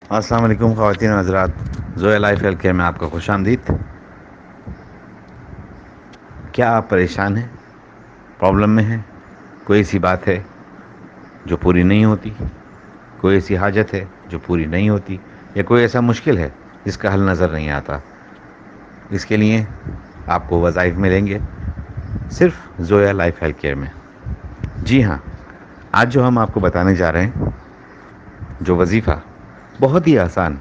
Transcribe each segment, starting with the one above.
السلام علیکم خواتین و حضرات، زویا لائف ہیلتھ کیئر میں آپ کا خوش آمدید۔ کیا آپ پریشان ہیں، پرابلم میں ہیں؟ کوئی ایسی بات ہے جو پوری نہیں ہوتی، کوئی ایسی حاجت ہے جو پوری نہیں ہوتی، یا کوئی ایسا مشکل ہے جس کا حل نظر نہیں آتا؟ اس کے لیے آپ کو وظائف ملیں گے صرف زویا لائف ہیلتھ کیئر میں۔ جی ہاں، آج جو ہم آپ کو بتانے جا رہے ہیں، جو وظیفہ بہت ہی آسان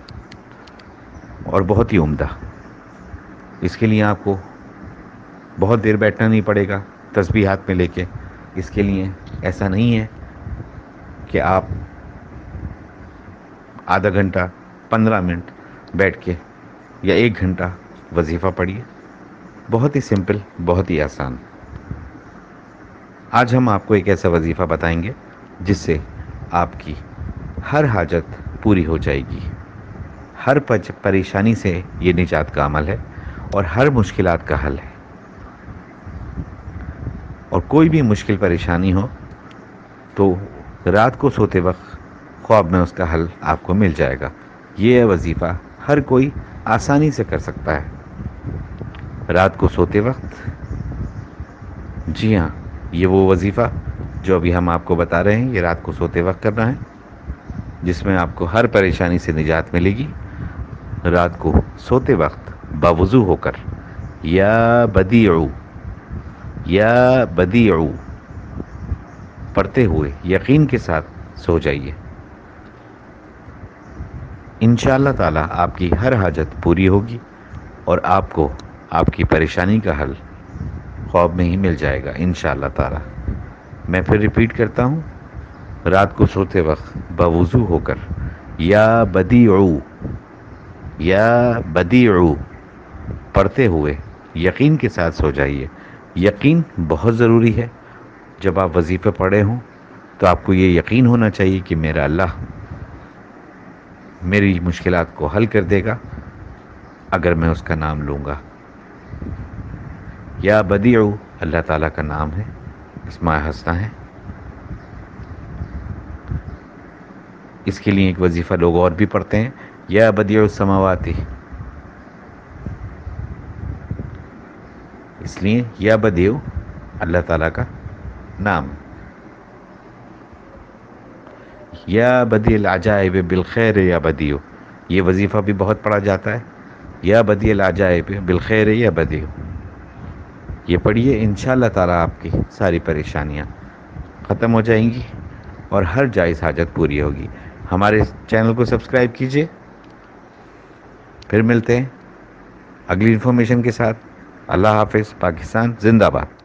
اور بہت ہی عمدہ، اس کے لیے آپ کو بہت دیر بیٹھنا نہیں پڑے گا تسبیح ہاتھ میں لے کے۔ اس کے لیے ایسا نہیں ہے کہ آپ آدھا گھنٹہ 15 منٹ بیٹھ کے یا 1 گھنٹہ وظیفہ پڑھیے۔ بہت ہی سمپل، بہت ہی آسان۔ آج ہم آپ کو ایک ایسا وظیفہ بتائیں گے جس سے آپ کی ہر حاجت پوری ہو جائے گی۔ ہر پریشانی سے یہ نجات کا عمل ہے اور ہر مشکلات کا حل ہے۔ اور کوئی بھی مشکل پریشانی ہو تو رات کو سوتے وقت خواب میں اس کا حل آپ کو مل جائے گا۔ یہ وظیفہ ہر کوئی آسانی سے کر سکتا ہے رات کو سوتے وقت۔ جی ہاں، یہ وہ وظیفہ جو ابھی ہم آپ کو بتا رہے ہیں، یہ رات کو سوتے وقت کرنا ہے، جس میں آپ کو ہر پریشانی سے نجات ملے گی۔ رات کو سوتے وقت باوضو ہو کر یا بدیعو یا بدیعو پڑھتے ہوئے یقین کے ساتھ سو جائیے۔ انشاءاللہ تعالی آپ کی ہر حاجت پوری ہوگی اور آپ کو آپ کی پریشانی کا حل خواب میں ہی مل جائے گا انشاءاللہ تعالی۔ میں پھر ریپیٹ کرتا ہوں، رات کو سوتے وقت باوضو ہو کر یا بدیعو یا بدیعو پڑھتے ہوئے یقین کے ساتھ سو جائیے۔ یقین بہت ضروری ہے۔ جب آپ وظیفے پڑھے ہوں تو آپ کو یہ یقین ہونا چاہیے کہ میرا اللہ میری مشکلات کو حل کر دے گا اگر میں اس کا نام لوں گا۔ یا بدیعو اللہ تعالیٰ کا نام ہے، اسماء حسنہ ہے۔ اس کے لیے ایک وظیفہ لوگ اور بھی پڑھتے ہیں، یا بدیع السماواتی۔ اس لیے یا بدیع اللہ تعالیٰ کا نام، یا بدیع العجائب بالخیر یا بدیع، یہ وظیفہ بھی بہت پڑھا جاتا ہے، یا بدیع العجائب بالخیر یا بدیع۔ یہ پڑھیے، انشاءاللہ تعالیٰ آپ کی ساری پریشانیاں ختم ہو جائیں گی اور ہر جائز حاجت پوری ہوگی۔ ہمارے چینل کو سبسکرائب کیجئے۔ پھر ملتے ہیں اگلی انفارمیشن کے ساتھ۔ اللہ حافظ۔ پاکستان زندہ باد۔